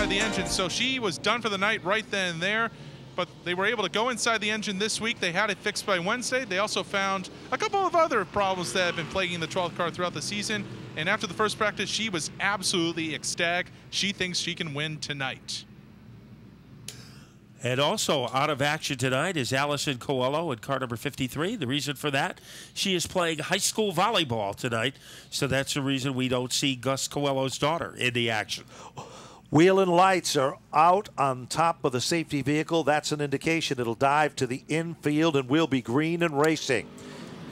inside the engine, so she was done for the night right then and there. But they were able to go inside the engine this week. They had it fixed by Wednesday. They also found a couple of other problems that have been plaguing the 12th car throughout the season. And after the first practice, she was absolutely ecstatic. She thinks she can win tonight. And also out of action tonight is Allison Coelho in car number 53. The reason for that, she is playing high school volleyball tonight. So that's the reason we don't see Gus Coelho's daughter in the action. Wheel and lights are out on top of the safety vehicle. That's an indication it'll dive to the infield and will be green and racing.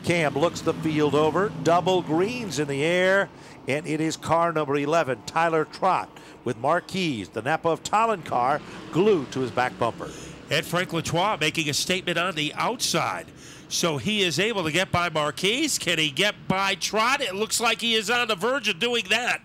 Cam looks the field over. Double greens in the air. And it is car number 11, Tyler Trott, with Marquise, the Napa of Tallinn car, glued to his back bumper. And Frank Latois making a statement on the outside. So he is able to get by Marquise. Can he get by Trott? It looks like he is on the verge of doing that.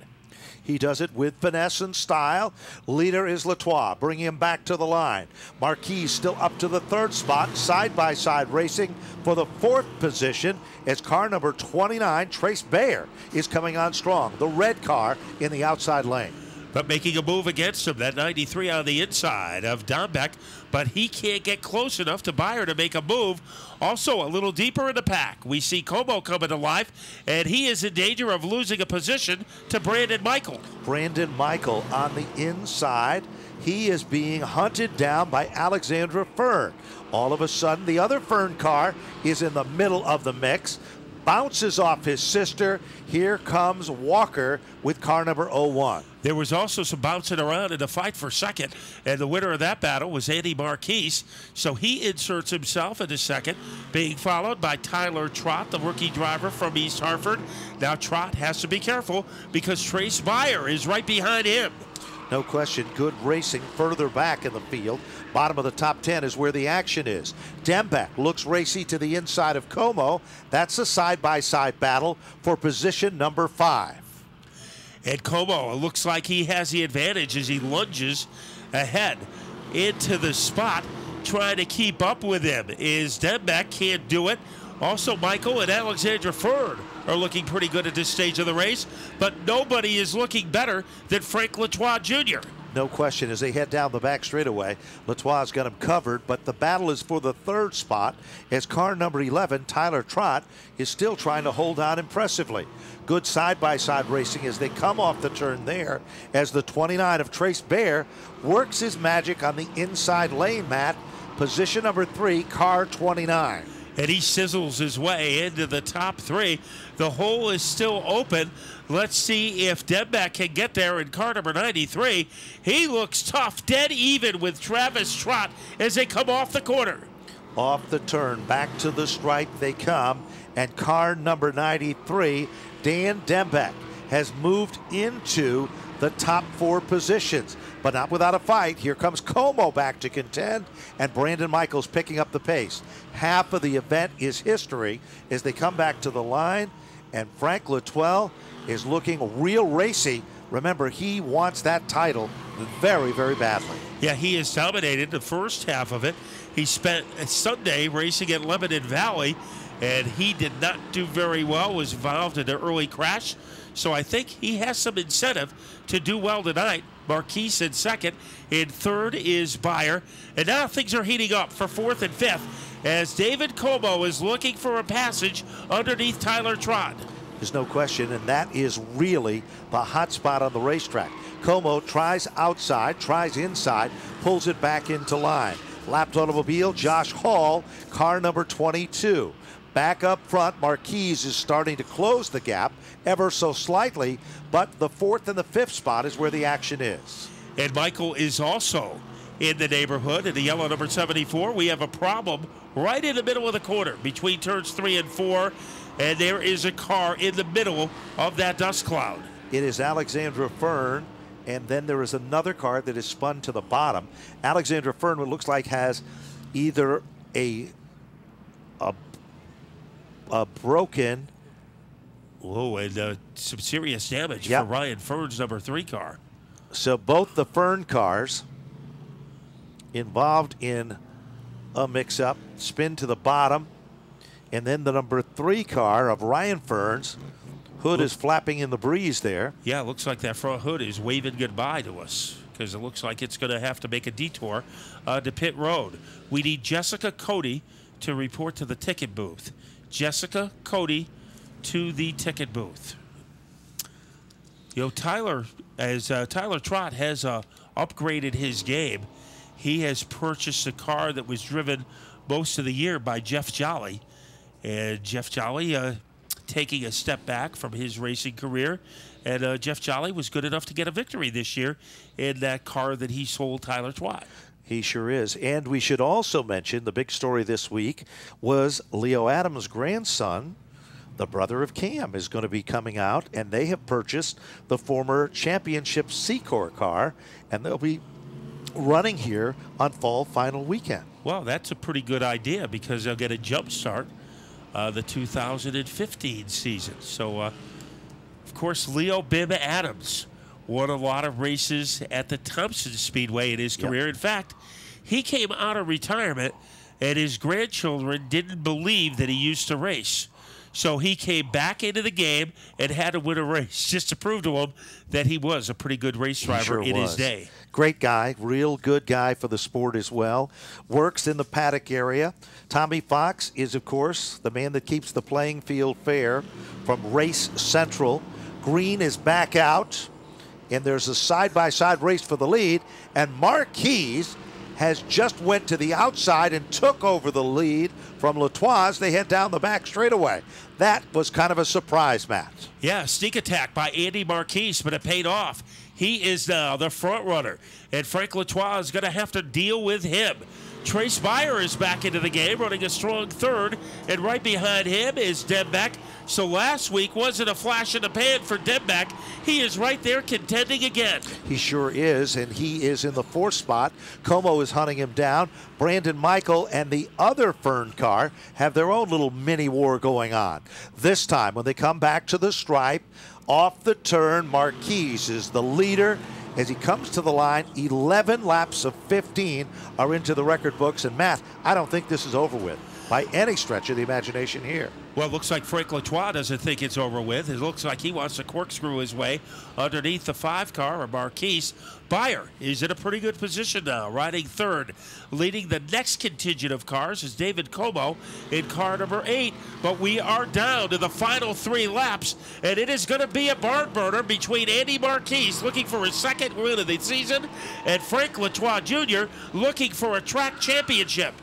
He does it with finesse and style. Leader is Latois, bringing him back to the line. Marquise still up to the third spot, side-by-side racing for the fourth position as car number 29, Trace Bayer, is coming on strong. The red car in the outside lane. But making a move against him, that 93 on the inside of Dombeck, but he can't get close enough to Bayer to make a move. Also, a little deeper in the pack, we see Como coming to life, and he is in danger of losing a position to Brandon Michael. Brandon Michael on the inside. He is being hunted down by Alexandra Fern. All of a sudden, the other Fern car is in the middle of the mix. Bounces off his sister. Here comes Walker with car number 01. There was also some bouncing around in the fight for second, and the winner of that battle was Andy Marquise. So he inserts himself into second, being followed by Tyler Trott, the rookie driver from East Hartford. Now Trott has to be careful because Trace Bayer is right behind him. No question, good racing further back in the field. Bottom of the top 10 is where the action is. Dembeck looks racy to the inside of Como. That's a side-by-side battle for position number 5. And Como, it looks like he has the advantage as he lunges ahead into the spot, trying to keep up with him. Is Dembeck can't do it. Also, Michael and Alexandra Ferd are looking pretty good at this stage of the race, but nobody is looking better than Frank Latois Jr. No question, as they head down the back straightaway, Latois got him covered, but the battle is for the third spot as car number 11, Tyler Trott, is still trying to hold on impressively. Good side-by-side racing as they come off the turn there as the 29 of Trace Bayer works his magic on the inside lane, Matt. Position number 3, car 29. And he sizzles his way into the top 3. The hole is still open. Let's see if Dembeck can get there in car number 93. He looks tough, dead even with Travis Trott as they come off the corner. Off the turn, back to the stripe they come, and car number 93, Dan Dembeck, has moved into the top 4 positions, but not without a fight. Here comes Como back to contend, and Brandon Michaels picking up the pace. Half of the event is history as they come back to the line, and Frank Latois is looking real racy. Remember, he wants that title very, very badly. Yeah, he has dominated the first half of it. He spent Sunday racing at Lebanon Valley, and he did not do very well, was involved in an early crash. So I think he has some incentive to do well tonight. Marquise in second. In third is Bayer. And now things are heating up for fourth and fifth as David Como is looking for a passage underneath Tyler Trott. There's no question, and that is really the hot spot on the racetrack. Como tries outside, tries inside, pulls it back into line. Lapped automobile, Josh Hall, car number 22. Back up front, Marquise is starting to close the gap ever so slightly, but the 4th and the 5th spot is where the action is. And Michael is also in the neighborhood in the yellow number 74. We have a problem right in the middle of the corner between turns 3 and 4, and there is a car in the middle of that dust cloud. It is Alexandra Fern, and then there is another car that is spun to the bottom. Alexandra Fern, what looks like, has either a broken. Oh, and some serious damage for Ryan Fern's number 3 car. So both the Fern cars involved in a mix-up, spin to the bottom, and then the number 3 car of Ryan Fern's hood is flapping in the breeze there. Yeah, it looks like that front hood is waving goodbye to us because it looks like it's going to have to make a detour to pit road. We need Jessica Cody to report to the ticket booth. Jessica Cody to the ticket booth. You know, Tyler Trott has upgraded his game. He has purchased a car that was driven most of the year by Jeff Jolly. And Jeff Jolly taking a step back from his racing career. And Jeff Jolly was good enough to get a victory this year in that car that he sold Tyler Trott. He sure is. And we should also mention the big story this week was Leo Adams' grandson, the brother of Cam, is going to be coming out, and they have purchased the former championship Secor car, and they'll be running here on fall final weekend. Well, that's a pretty good idea because they'll get a jump start the 2015 season. So, of course, Leo Bim Adams won a lot of races at the Thompson Speedway in his career. In fact, he came out of retirement, and his grandchildren didn't believe that he used to race. So he came back into the game and had to win a race just to prove to him that he was a pretty good race driver in his day. Great guy, real good guy for the sport as well. Works in the paddock area. Tommy Fox is, of course, the man that keeps the playing field fair from Race Central. Green is back out, and there's a side-by-side race for the lead, and Marquis has just went to the outside and took over the lead from Latois. They head down the back straightaway. That was kind of a surprise, Matt. Yeah, sneak attack by Andy Marquis, but it paid off. He is now the front runner, and Frank Latois is going to have to deal with him. Trace Beyer is back into the game, running a strong third, and right behind him is Dembeck. So last week wasn't a flash in the pan for Dembeck. He is right there contending again. He sure is, and he is in the fourth spot. Como is hunting him down. Brandon Michael and the other Fern car have their own little mini war going on. This time, when they come back to the stripe, off the turn, Marquis is the leader. As he comes to the line, 11 laps of 15 are into the record books. And Matt, I don't think this is over with by any stretch of the imagination here. Well, it looks like Frank Latois doesn't think it's over with. It looks like he wants to corkscrew his way underneath the 5 car of Marquis. Beyer is in a pretty good position now, riding third. Leading the next contingent of cars is David Como in car number 8. But we are down to the final 3 laps, and it is going to be a barn burner between Andy Marquis, looking for his second win of the season, and Frank Latois Jr. looking for a track championship.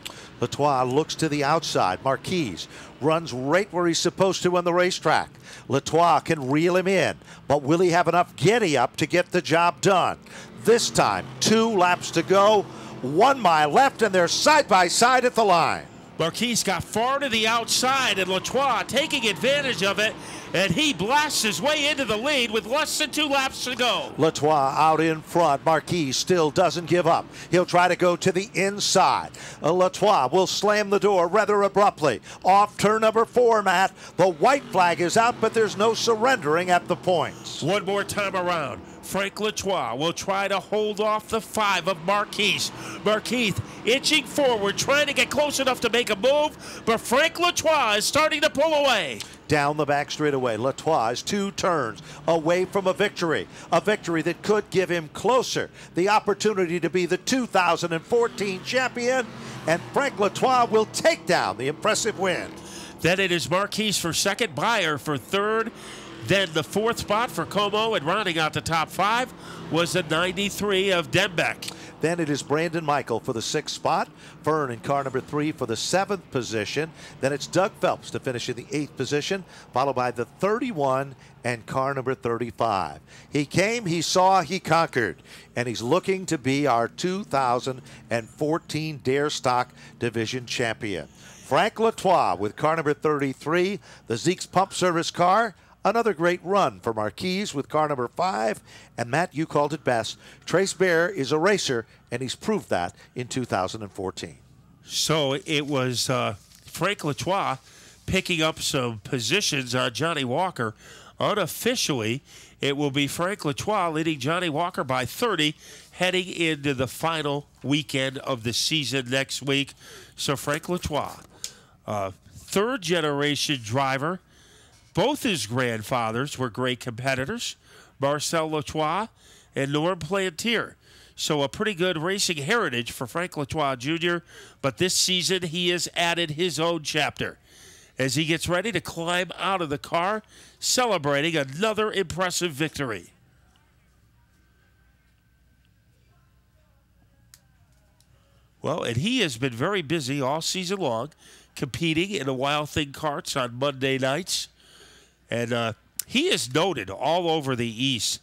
Latois looks to the outside. Marquis runs right where he's supposed to on the racetrack. Latois can reel him in, but will he have enough giddy up to get the job done? This time, 2 laps to go, 1 mile left, and they're side by side at the line. Marquis got far to the outside, and Latois taking advantage of it, and he blasts his way into the lead with less than 2 laps to go. Latois out in front. Marquis still doesn't give up. He'll try to go to the inside. Latois will slam the door rather abruptly. Off turn number 4, Matt. The white flag is out, but there's no surrendering at the points. One more time around. Frank Latois will try to hold off the 5 of Marquis. Marquis inching forward, trying to get close enough to make a move, but Frank Latois is starting to pull away. Down the back straightaway, Latois is 2 turns away from a victory that could give him closer the opportunity to be the 2014 champion, and Frank Latois will take down the impressive win. Then it is Marquis for second, Beyer for third. Then the 4th spot for Como, and rounding out the top 5 was the 93 of Dembeck. Then it is Brandon Michael for the 6th spot. Fern in car number 3 for the 7th position. Then it's Doug Phelps to finish in the 8th position, followed by the 31 and car number 35. He came, he saw, he conquered, and he's looking to be our 2014 Dare Stock Division champion. Frank Latois with car number 33, the Zeke's Pump Service car. Another great run for Marquis with car number 5. And Matt, you called it best. Trace Beyer is a racer, and he's proved that in 2014. So it was Frank Latois picking up some positions on Johnny Walker. Unofficially, it will be Frank Latois leading Johnny Walker by 30, heading into the final weekend of the season next week. So Frank Latois, 3rd-generation driver. Both his grandfathers were great competitors, Marcel Latois and Norm Plantier. So a pretty good racing heritage for Frank Latois Jr., but this season he has added his own chapter as he gets ready to climb out of the car, celebrating another impressive victory. Well, and he has been very busy all season long, competing in the Wild Thing karts on Monday nights. And he is noted all over the East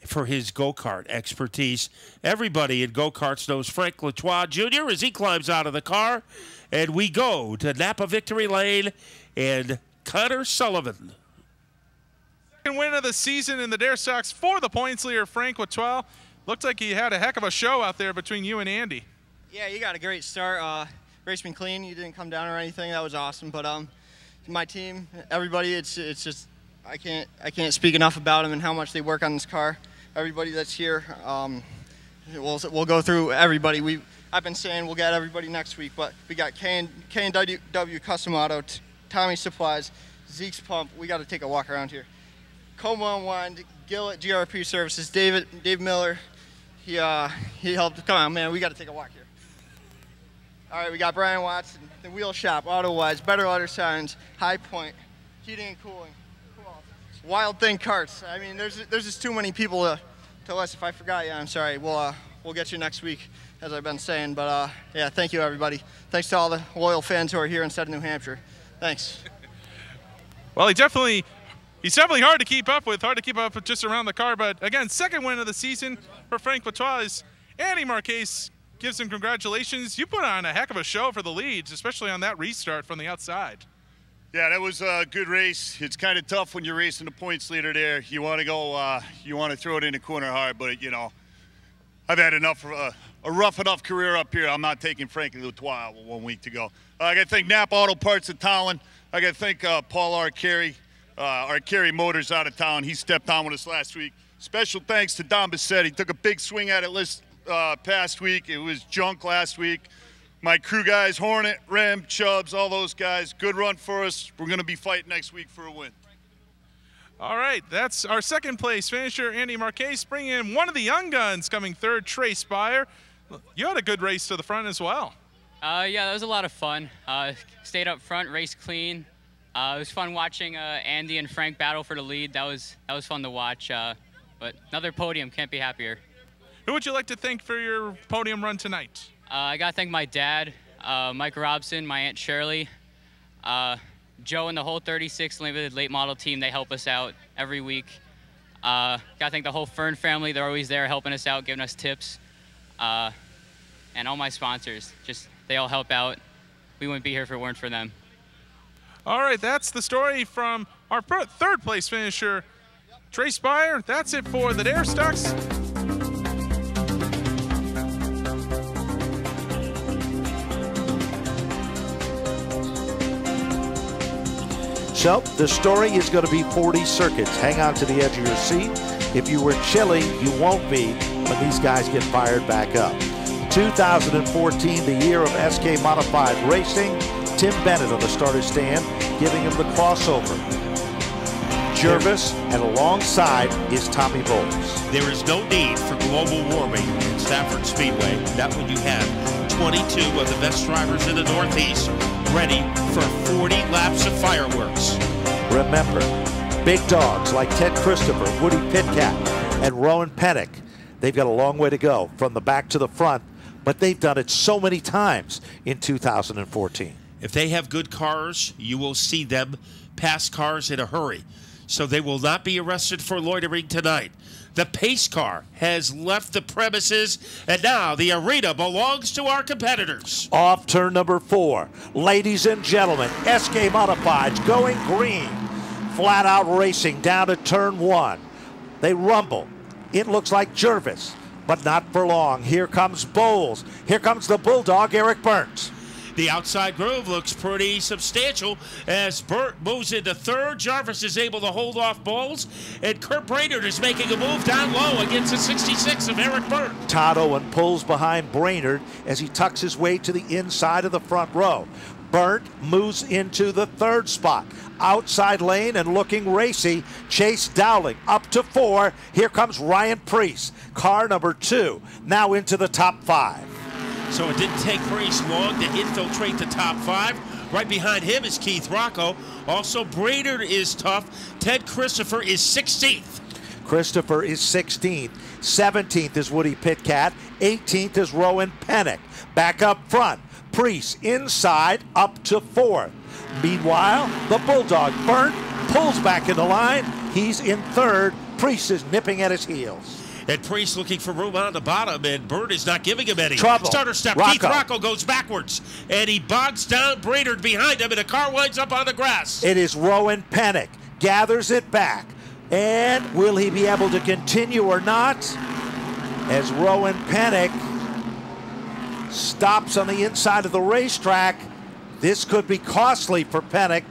for his go-kart expertise. Everybody in go-karts knows Frank Latois Jr. as he climbs out of the car. And we go to Napa Victory Lane and Connor Sullivan. Second win of the season in the Dare Stocks for the points leader, Frank Latois. Looked like he had a heck of a show out there between you and Andy. Yeah, you got a great start. Raced me clean. You didn't come down or anything. That was awesome. But my team, everybody, it's just I can't speak enough about them and how much they work on this car. Everybody that's here, we'll go through everybody. I've been saying we'll get everybody next week, but we got K&W Custom Auto, Tommy Supplies, Zeke's Pump. We got to take a walk around here. Como Unwind, Gillett GRP Services, Dave Miller. He helped. Come on, man, we got to take a walk here. All right, we got Brian Watson, the Wheel Shop, AutoWise, Better Auto Signs, High Point, Heating and Cooling. Wild Thing Karts. I mean, there's just too many people to list. If I forgot you, I'm sorry. We'll get you next week, as I've been saying. But yeah, thank you everybody. Thanks to all the loyal fans who are here instead of New Hampshire. Thanks. Well, he's definitely hard to keep up with just around the car. But again, second win of the season for Frank Latois. Andy Marquez gives him congratulations. You put on a heck of a show for the leads, especially on that restart from the outside. Yeah, that was a good race. It's kind of tough when you're racing the points leader there. You want to go, you want to throw it in the corner hard, but you know, I've had enough, a rough enough career up here. I'm not taking Frankie Latois 1 week to go. I got to thank Napa Auto Parts of Tallinn. I got to thank Paul Arcari Motors out of town. He stepped on with us last week. Special thanks to Don Bissett. He took a big swing at it past week. It was junk last week. My crew guys, Hornet, Rem, Chubbs, all those guys, good run for us. We're going to be fighting next week for a win. All right, that's our second place finisher, Andy Marquez, bringing in one of the young guns coming third, Trey Spire. You had a good race to the front as well. Yeah, that was a lot of fun. Stayed up front, raced clean. It was fun watching Andy and Frank battle for the lead. That was fun to watch. But another podium, can't be happier. Who would you like to thank for your podium run tonight? I got to thank my dad, Mike Robson, my Aunt Shirley, Joe and the whole 36 Limited late model team. They help us out every week. Got to thank the whole Fern family. They're always there helping us out, giving us tips. And all my sponsors, they all help out. We wouldn't be here if it weren't for them. All right, that's the story from our third place finisher, Trey Spire. That's it for the Dare Stocks. So the story is going to be 40 circuits. Hang on to the edge of your seat. If you were chilly, you won't be when these guys get fired back up. 2014, the year of SK Modified Racing. Tim Bennett on the starter stand, giving him the crossover. Jervis, and alongside is Tommy Bowles. There is no need for global warming in Stafford Speedway. Not when you have 22 of the best drivers in the Northeast ready for 40 laps of fireworks. Remember, big dogs like Ted Christopher, Woody Pitcat, and Rowan Pennick. They've got a long way to go from the back to the front, but they've done it so many times in 2014. If they have good cars, you will see them pass cars in a hurry. So they will not be arrested for loitering tonight. The pace car has left the premises, and now the arena belongs to our competitors. Off turn number 4. Ladies and gentlemen, SK Modifieds going green. Flat out racing down to turn 1. They rumble. It looks like Jervis, but not for long. Here comes Bowles. Here comes the Bulldog, Eric Burns. The outside groove looks pretty substantial as Burt moves into third. Jarvis is able to hold off Bowles, and Kurt Brainerd is making a move down low against the 66 of Eric Burt. Todd Owen pulls behind Brainerd as he tucks his way to the inside of the front row. Burnt moves into the 3rd spot. Outside lane and looking racy. Chase Dowling up to 4. Here comes Ryan Priest, car number 2, now into the top 5. So it didn't take Priest long to infiltrate the top 5. Right behind him is Keith Rocco. Also, Brainerd is tough. Ted Christopher is 16th. Christopher is 16th. 17th is Woody Pitcat. 18th is Rowan Pennick. Back up front, Priest inside up to 4th. Meanwhile, the Bulldog Burnt pulls back in the line. He's in 3rd. Priest is nipping at his heels. And Priest looking for room on the bottom, and Burnt is not giving him any. Trouble. Starter step. Rocco. Keith Rocco goes backwards, and he bogs down Brainerd behind him, and the car winds up on the grass. It is Rowan Pennick. Gathers it back. And will he be able to continue or not? As Rowan Pennick stops on the inside of the racetrack. This could be costly for Pennick.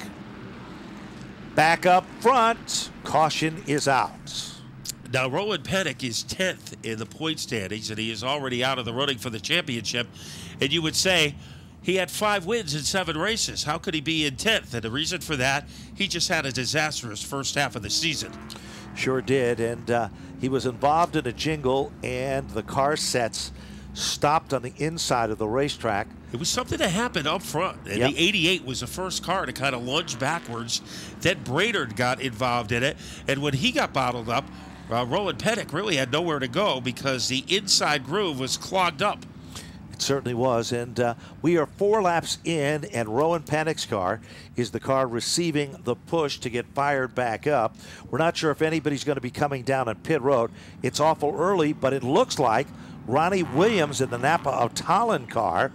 Back up front. Caution is out. Now, Rowan Pennick is 10th in the point standings, and he is already out of the running for the championship. And you would say he had 5 wins in 7 races. How could he be in 10th? And the reason for that, he just had a disastrous first half of the season. Sure did, and he was involved in a jingle, and the car sets stopped on the inside of the racetrack. It was something that happened up front, and Yep. the 88 was the first car to kind of lunge backwards. Then Brainerd got involved in it, and when he got bottled up, Rowan Pennick really had nowhere to go because the inside groove was clogged up. It certainly was, and we are 4 laps in, and Rowan Pennick's car is the car receiving the push to get fired back up. We're not sure if anybody's going to be coming down on pit road. It's awful early, but it looks like Ronnie Williams in the Napa Autalon car,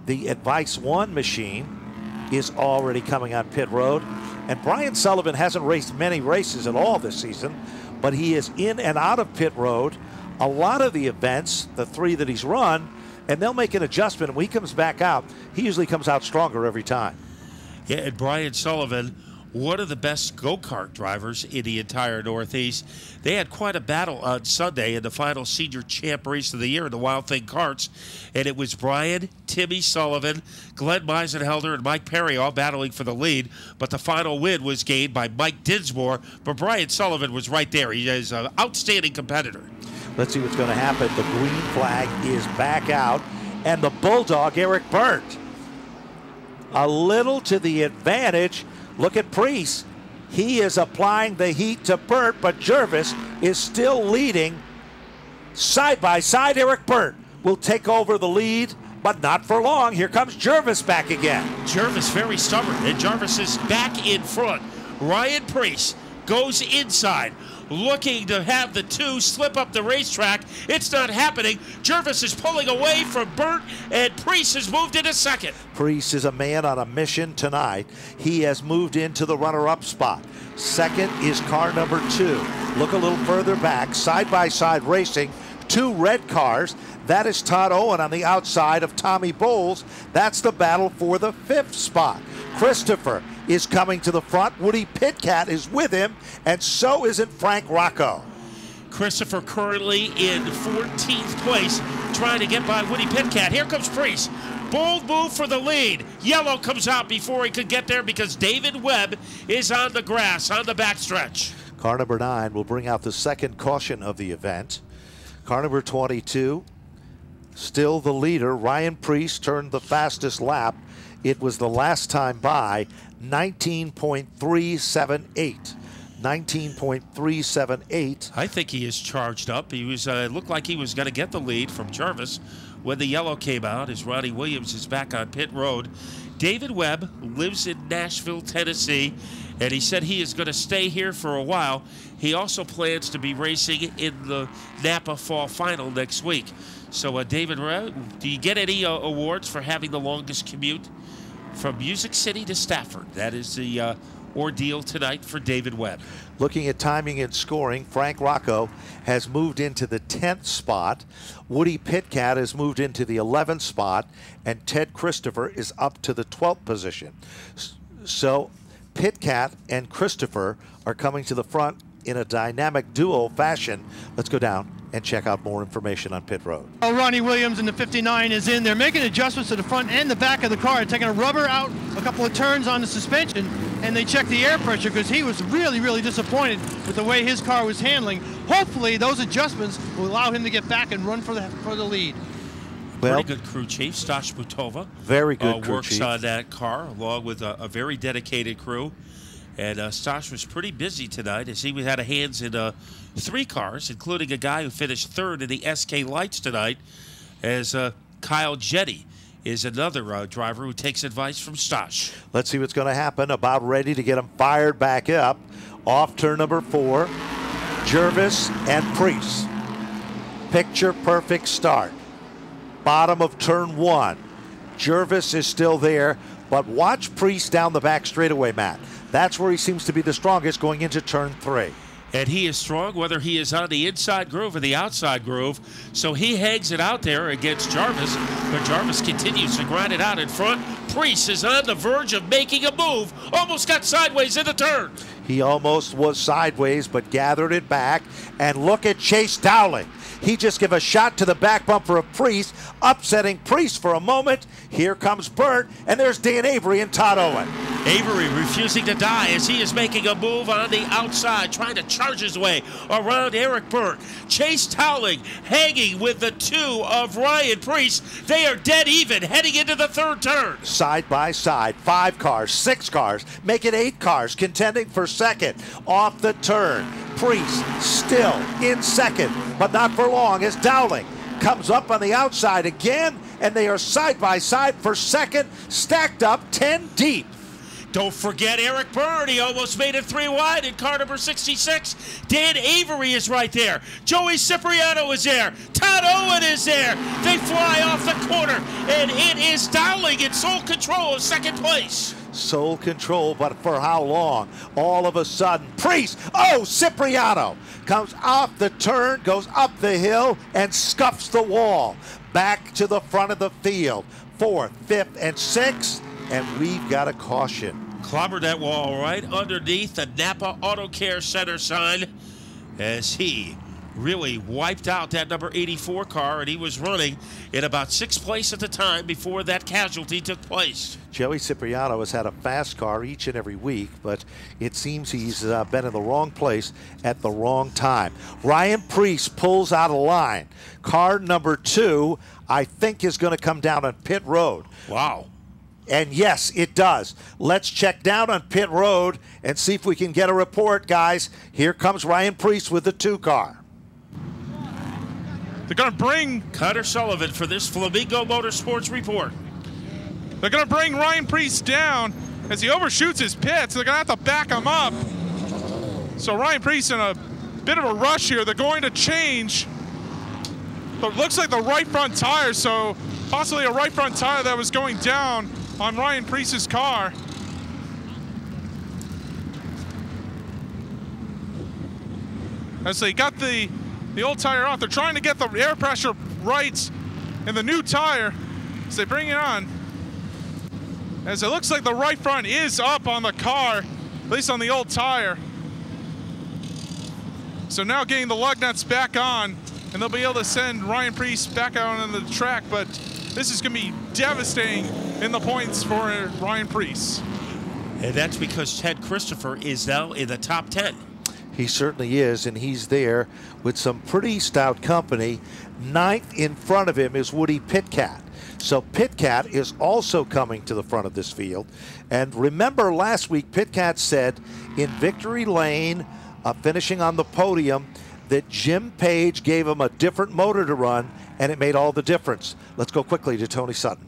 the Advice One machine, is already coming on pit road. And Brian Sullivan hasn't raced many races at all this season, but he is in and out of pit road a lot of the events, the 3 that he's run, and they'll make an adjustment. When he comes back out, he usually comes out stronger every time. Yeah, and Brian Sullivan, one of the best go-kart drivers in the entire Northeast. They had quite a battle on Sunday in the final senior champ race of the year in the Wild Thing Karts. And it was Brian, Timmy Sullivan, Glenn Meisenhelder, and Mike Perry all battling for the lead. But the final win was gained by Mike Dinsmore. But Brian Sullivan was right there. He is an outstanding competitor. Let's see what's going to happen. The green flag is back out. And the Bulldog, Eric Burnt, a little to the advantage. Look at Priest. He is applying the heat to Burnt, but Jervis is still leading. Side by side, Eric Burnt will take over the lead, but not for long. Here comes Jervis back again. Jervis very stubborn, and Jervis is back in front. Ryan Priest goes inside, looking to have the 2 slip up the racetrack. It's not happening. Jervis is pulling away from Burnt, and Priest has moved into second. Priest is a man on a mission tonight. He has moved into the runner-up spot. Second is car number 2. Look a little further back, side-by-side racing, 2 red cars. That is Todd Owen on the outside of Tommy Bowles. That's the battle for the 5th spot. Christopher is coming to the front. Woody Pitcat is with him, and so isn't Frank Rocco. Christopher currently in 14th place, trying to get by Woody Pitcat. Here comes Priest. Bold move for the lead. Yellow comes out before he could get there because David Webb is on the grass on the backstretch. Car number 9 will bring out the second caution of the event. Car number 22, still the leader. Ryan Priest turned the fastest lap. It was the last time by, 19.378. 19.378. I think he is charged up. He was looked like he was going to get the lead from Jarvis when the yellow came out, as Ronnie Williams is back on pit road. David Webb lives in Nashville, Tennessee, and he said he is going to stay here for a while. He also plans to be racing in the Napa Fall Final next week. So, David, do you get any awards for having the longest commute from Music City to Stafford? That is the ordeal tonight for David Webb. Looking at timing and scoring, Frank Rocco has moved into the 10th spot. Woody Pitcat has moved into the 11th spot, and Ted Christopher is up to the 12th position. So Pitcat and Christopher are coming to the front in a dynamic duo fashion. Let's go down and check out more information on pit road. Oh, Ronnie Williams in the 59 is in. They're making adjustments to the front and the back of the car, taking a rubber out, a couple of turns on the suspension, and they checked the air pressure because he was really, really disappointed with the way his car was handling. Hopefully, those adjustments will allow him to get back and run for the lead. Well, pretty good crew chief, Stash Butova. Very good crew works chief. on that car along with a very dedicated crew. And Stash was pretty busy tonight as he had hands in 3 cars, including a guy who finished 3rd in the SK Lights tonight, as Kyle Jetty is another driver who takes advice from Stash. Let's see what's going to happen. About ready to get him fired back up. Off turn number 4, Jervis and Priest. Picture perfect start. Bottom of turn 1. Jervis is still there, but watch Priest down the back straightaway, Matt. That's where he seems to be the strongest going into turn 3. And he is strong whether he is on the inside groove or the outside groove. So he hangs it out there against Jarvis, but Jarvis continues to grind it out in front. Priest is on the verge of making a move. Almost got sideways in the turn. He almost was sideways, but gathered it back. And look at Chase Dowling. He just gave a shot to the back bumper of Priest, upsetting Priest for a moment. Here comes Burt, and there's Dan Avery and Todd Owen. Avery refusing to die as he is making a move on the outside, trying to charge his way around Eric Burt. Chase Dowling hanging with the 2 of Ryan Priest. They are dead even heading into the 3rd turn. Side by side, 5 cars, 6 cars, make it 8 cars contending for 2nd. Off the turn, Priest still in 2nd, but not for long as Dowling comes up on the outside again, and they are side by side for 2nd, stacked up 10 deep. Don't forget Eric Byrne. He almost made it 3 wide in car number 66. Dan Avery is right there. Joey Cipriano is there. Todd Owen is there. They fly off the corner, and it is Dowling in sole control of 2nd place. Sole control, but for how long? All of a sudden, Priest, Cipriano comes off the turn, goes up the hill, and scuffs the wall. Back to the front of the field. 4th, 5th, and 6th, and we've got a caution. Clobbered that wall right underneath the Napa Auto Care Center sign as he really wiped out that number 84 car, and he was running in about 6th place at the time before that casualty took place. Joey Cipriano has had a fast car each and every week, but it seems he's been in the wrong place at the wrong time. Ryan Priest pulls out of line. Car number 2, I think, is going to come down on pit road. Wow. And yes, it does. Let's check down on pit road and see if we can get a report, guys. Here comes Ryan Priest with the 2 car. They're going to bring Connor Sullivan for this Flamingo Motorsports report. They're going to bring Ryan Priest down as he overshoots his pits. They're going to have to back him up. So Ryan Priest in a bit of a rush here. They're going to change. But it looks like the right front tire, so possibly a right front tire that was going down on Ryan Priest's car. As they got the old tire off, they're trying to get the air pressure right in the new tire as they bring it on. As it looks like the right front is up on the car, at least on the old tire. So now getting the lug nuts back on, and they'll be able to send Ryan Priest back out on the track, but this is going to be devastating in the points for Ryan Priest. And that's because Ted Christopher is now in the top 10. He certainly is, and he's there with some pretty stout company. 9th in front of him is Woody Pitcat. So Pitcat is also coming to the front of this field. And remember last week, Pitcat said in victory lane, finishing on the podium, that Jim Page gave him a different motor to run, and it made all the difference. Let's go quickly to Tony Sutton.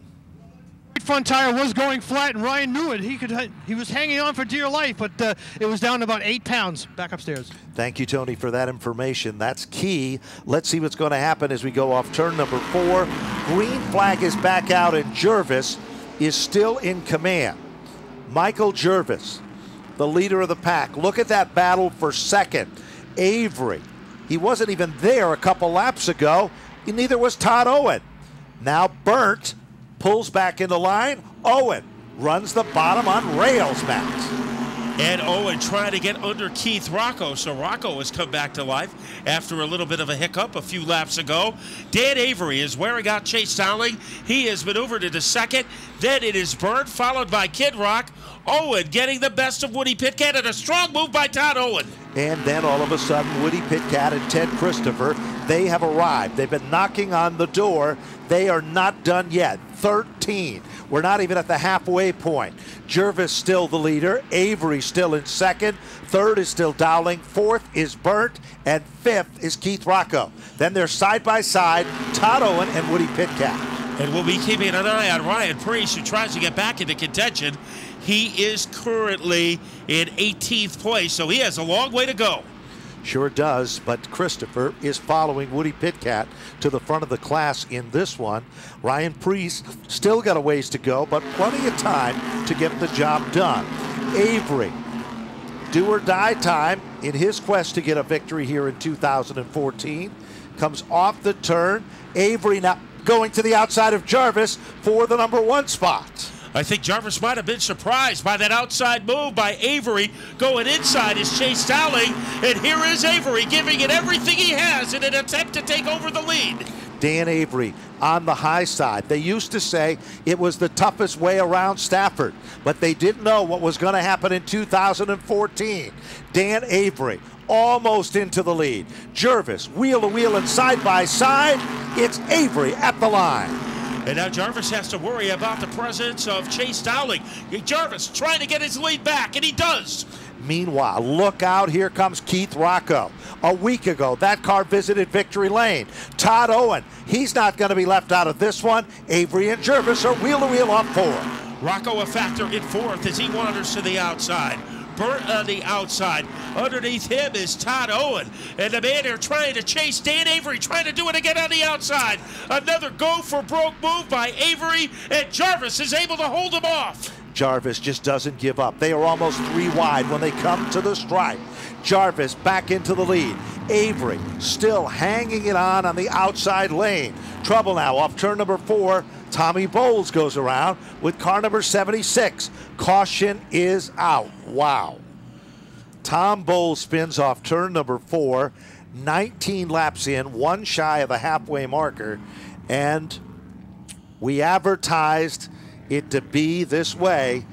Front tire was going flat, and Ryan knew it. He was hanging on for dear life, but it was down to about 8 pounds. Back upstairs. Thank you, Tony, for that information. That's key. Let's see what's going to happen as we go off turn number 4. Green flag is back out, and Jervis is still in command. Michael Jervis, the leader of the pack. Look at that battle for 2nd. Avery, he wasn't even there a couple laps ago. Neither was Todd Owen. Now Burnt pulls back into line. Owen runs the bottom on rails, Matt. And Owen trying to get under Keith Rocco. So Rocco has come back to life after a little bit of a hiccup a few laps ago. Dan Avery is wearing out Chase Dowling. He has maneuvered into second. Then it is Burt, followed by Kid Rock. Owen getting the best of Woody Pitcat, and a strong move by Todd Owen. And then all of a sudden, Woody Pitcat and Ted Christopher, they have arrived. They've been knocking on the door. They are not done yet. 13. We're not even at the halfway point. Jervis still the leader. Avery still in second. Third is still Dowling. Fourth is Burt. And fifth is Keith Rocco. Then they're side by side, Todd Owen and Woody Pitcat. And we'll be keeping an eye on Ryan Priest, who tries to get back into contention. He is currently in 18th place, so he has a long way to go. Sure does, but Christopher is following Woody Pitcat to the front of the class in this one. Ryan Priest still got a ways to go, but plenty of time to get the job done. Avery, do or die time in his quest to get a victory here in 2014. Comes off the turn. Avery now going to the outside of Jarvis for the #1 spot. I think Jarvis might have been surprised by that outside move by Avery. Going inside is Chase Dowling, and here is Avery giving it everything he has in an attempt to take over the lead. Dan Avery on the high side. They used to say it was the toughest way around Stafford, but they didn't know what was going to happen in 2014. Dan Avery almost into the lead. Jervis wheel to wheel and side by side. It's Avery at the line. And now Jarvis has to worry about the presence of Chase Dowling. Jarvis trying to get his lead back, and he does. Meanwhile, look out, here comes Keith Rocco. A week ago, that car visited Victory Lane. Todd Owen, he's not going to be left out of this one. Avery and Jervis are wheel to wheel up four. Rocco a factor in fourth as he wanders to the outside. Burt on the outside. Underneath him is Todd Owen. And the man here trying to chase Dan Avery, trying to do it again on the outside. Another go for broke move by Avery, and Jarvis is able to hold him off. Jarvis just doesn't give up. They are almost 3 wide when they come to the stripe. Jarvis back into the lead. Avery still hanging it on the outside lane. Trouble now off turn #4. Tommy Bowles goes around with car number 76. Caution is out. Wow. Tom Bowles spins off turn #4. 19 laps in, 1 shy of the halfway marker. And we advertised it to be this way,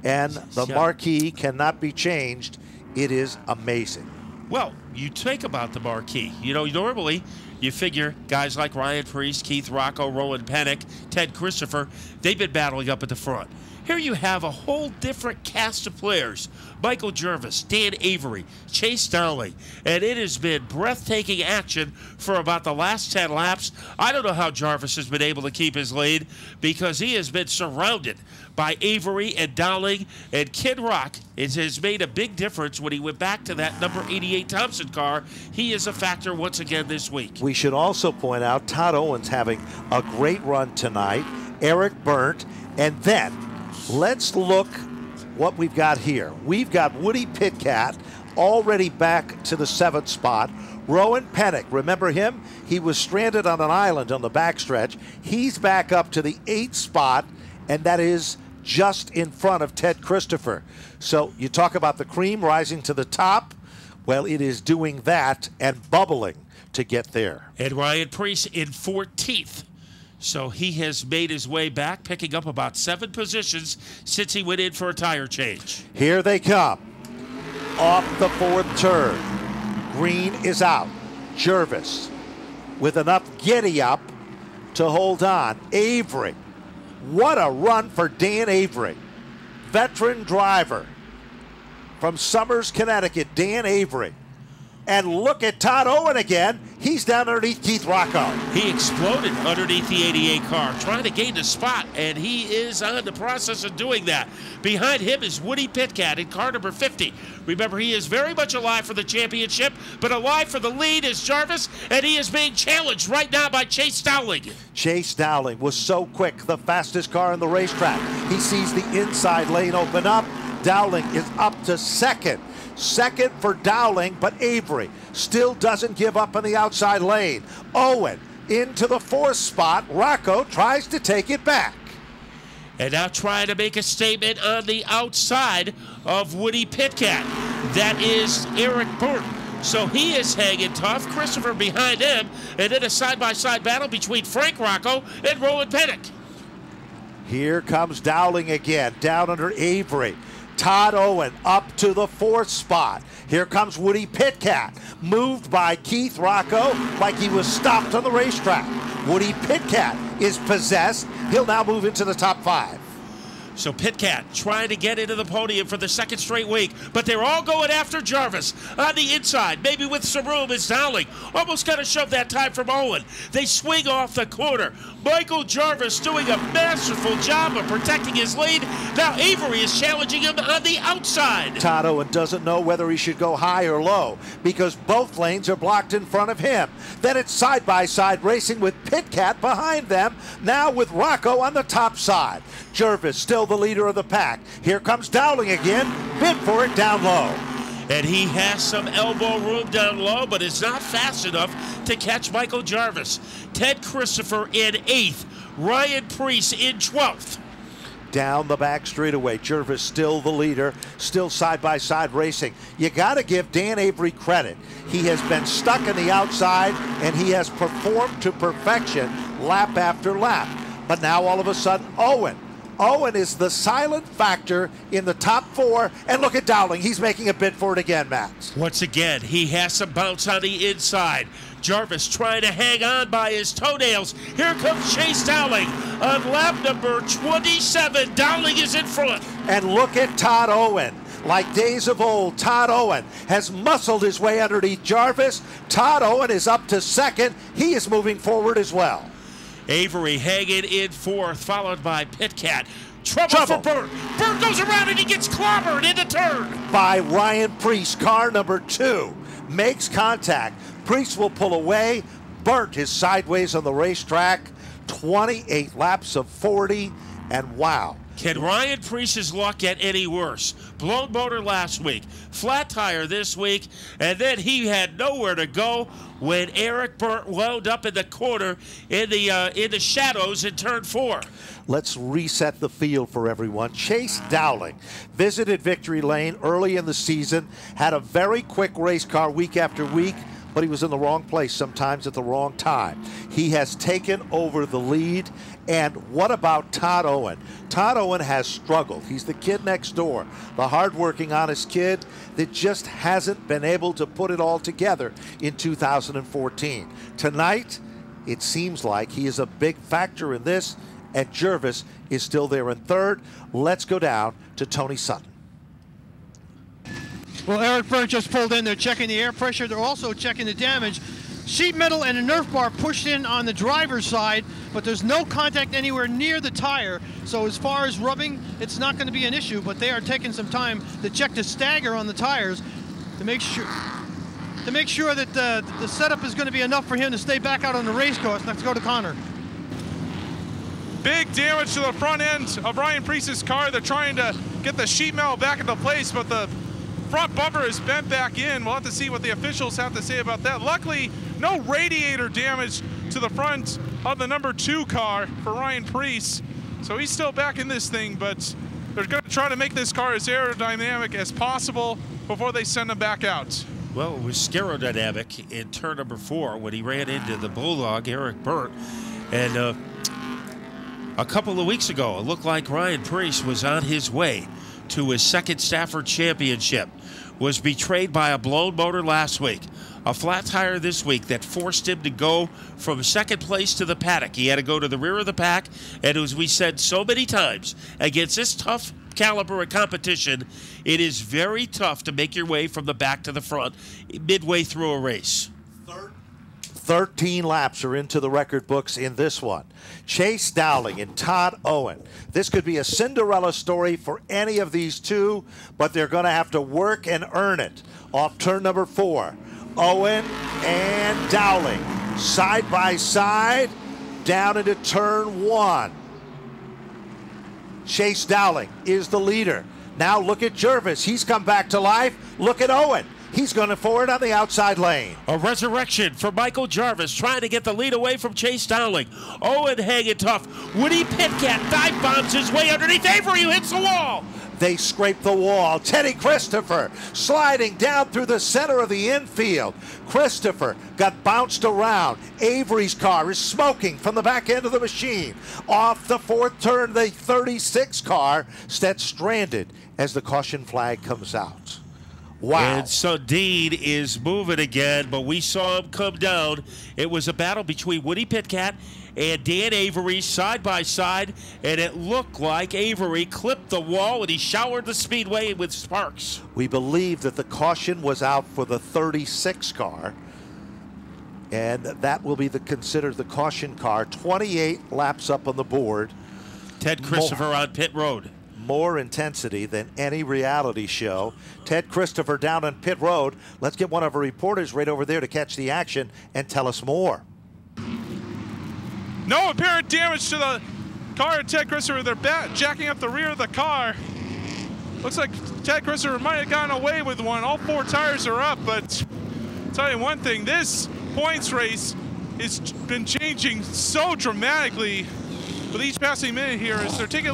and the marquee cannot be changed. It is amazing. Well, you think about the marquee. You know, normally you figure guys like Ryan Priest, Keith Rocco, Rowan Pennick, Ted Christopher, they've been battling up at the front. Here you have a whole different cast of players. Michael Jervis, Dan Avery, Chase Dowling, and it has been breathtaking action for about the last 10 laps. I don't know how Jarvis has been able to keep his lead because he has been surrounded by Avery and Dowling, and Kid Rock. It has made a big difference when he went back to that number 88 Thompson car. He is a factor once again this week. We should also point out Todd Owens having a great run tonight. Eric Burt, and then let's look what we've got here. We've got Woody Pitcat already back to the 7th spot. Rowan Pennick, remember him? He was stranded on an island on the backstretch. He's back up to the 8th spot, and that is just in front of Ted Christopher. So you talk about the cream rising to the top. Well, it is doing that and bubbling to get there. And Ryan Priest in 14th. So he has made his way back, picking up about 7 positions since he went in for a tire change. Here they come. Off the 4th turn. Green is out. Jervis with enough giddy up to hold on. Avery. What a run for Dan Avery. Veteran driver from Somers, Connecticut, Dan Avery. And look at Todd Owen again. He's down underneath Keith Rocco. He exploded underneath the 88 car, trying to gain the spot, and he is on the process of doing that. Behind him is Woody Pitcat in car number 50. Remember, he is very much alive for the championship, but alive for the lead is Jarvis, and he is being challenged right now by Chase Dowling. Chase Dowling was so quick, the fastest car on the racetrack. He sees the inside lane open up. Dowling is up to 2nd. 2nd for Dowling, but Avery still doesn't give up on the outside lane. Owen into the 4th spot. Rocco tries to take it back. And now trying to make a statement on the outside of Woody Pitcat. That is Eric Burt. So he is hanging tough. Christopher behind him. And then a side-by-side battle between Frank Rocco and Rowan Pennick. Here comes Dowling again, down under Avery. Todd Owen up to the 4th spot. Here comes Woody Pitcat, moved by Keith Rocco like he was stopped on the racetrack. Woody Pitcat is possessed. He'll now move into the top 5. So Pitcat trying to get into the podium for the 2nd straight week, but they're all going after Jarvis on the inside, maybe with some room as Dowling almost got to shove that time from Owen. They swing off the corner. Michael Jarvis doing a masterful job of protecting his lead. Now Avery is challenging him on the outside. Todd Owen doesn't know whether he should go high or low because both lanes are blocked in front of him. Then it's side-by-side racing with Pitcat behind them, now with Rocco on the top side. Jarvis still the leader of the pack. Here comes Dowling again, bid for it down low. And he has some elbow room down low, but is not fast enough to catch Michael Jarvis. Ted Christopher in 8th, Ryan Preece in 12th. Down the back straightaway, Jarvis still the leader, still side-by-side racing. You got to give Dan Avery credit. He has been stuck on the outside, and he has performed to perfection lap after lap. But now all of a sudden, Owen is the silent factor in the top 4. And look at Dowling. He's making a bid for it again, Matt. Once again, he has some bounce on the inside. Jarvis trying to hang on by his toenails. Here comes Chase Dowling on lap number 27. Dowling is in front. And look at Todd Owen. Like days of old, Todd Owen has muscled his way underneath Jarvis. Todd Owen is up to 2nd. He is moving forward as well. Avery hanging in 4th, followed by Pitcat. Trouble for Burt. Burt goes around and he gets clobbered in the turn. By Ryan Preece, car number 2. Makes contact. Preece will pull away. Burt is sideways on the racetrack. 28 laps of 40, and wow. Can Ryan Preece's luck get any worse? Blown motor last week, flat tire this week, and then he had nowhere to go when Eric Burt wound up in the corner in the shadows in turn 4. Let's reset the field for everyone. Chase Dowling visited Victory Lane early in the season, had a very quick race car week after week, but he was in the wrong place sometimes at the wrong time. He has taken over the lead. And what about Todd Owen? Todd Owen has struggled. He's the kid next door, the hardworking, honest kid that just hasn't been able to put it all together in 2014. Tonight, it seems like he is a big factor in this, and Jarvis is still there in 3rd. Let's go down to Tony Sutton. Well, Eric Burt just pulled in. They're checking the air pressure. They're also checking the damage. Sheet metal and a Nerf bar pushed in on the driver's side, but there's no contact anywhere near the tire. So as far as rubbing, it's not going to be an issue, but they are taking some time to check the stagger on the tires to make sure that the setup is going to be enough for him to stay back out on the race course. Let's go to Connor. Big damage to the front end of Ryan Preece's car. They're trying to get the sheet metal back into place, but the front bumper is bent back in. We'll have to see what the officials have to say about that. Luckily, no radiator damage to the front of the number 2 car for Ryan Preece. So he's still back in this thing, but they're going to try to make this car as aerodynamic as possible before they send him back out. Well, it was aerodynamic in turn number 4 when he ran into the Bulldog, Eric Burt. And a couple of weeks ago, it looked like Ryan Preece was on his way to his 2nd Stafford Championship. Was betrayed by a blown motor last week. A flat tire this week that forced him to go from 2nd place to the paddock. He had to go to the rear of the pack, and as we said so many times, against this tough caliber of competition, it is very tough to make your way from the back to the front midway through a race. 13 laps are into the record books in this one. Chase Dowling and Todd Owen. This could be a Cinderella story for any of these two, but they're going to have to work and earn it. Off turn number 4, Owen and Dowling side by side down into turn 1. Chase Dowling is the leader. Now look at Jarvis. He's come back to life. Look at Owen. He's going for it on the outside lane. A resurrection for Michael Jarvis, trying to get the lead away from Chase Dowling. Owen hanging tough. Woody Pitcat dive bombs his way underneath Avery, who hits the wall. They scrape the wall. Teddy Christopher sliding down through the center of the infield. Christopher got bounced around. Avery's car is smoking from the back end of the machine. Off the fourth turn, the 36 car that's stranded as the caution flag comes out. Wow. And Sundin is moving again, but we saw him come down. It was a battle between Woody Pitcat and Dan Avery side by side, and it looked like Avery clipped the wall and he showered the speedway with sparks. We believe that the caution was out for the 36 car, and that will be considered the caution car. 28 laps up on the board. Ted Christopher on pit road. More intensity than any reality show. Ted Christopher down on pit road. Let's get one of our reporters right over there to catch the action and tell us more. No apparent damage to the car of Ted Christopher. They're jacking up the rear of the car. Looks like Ted Christopher might have gotten away with one. All four tires are up, but I'll tell you one thing, this points race has been changing so dramatically with each passing minute here as they're taking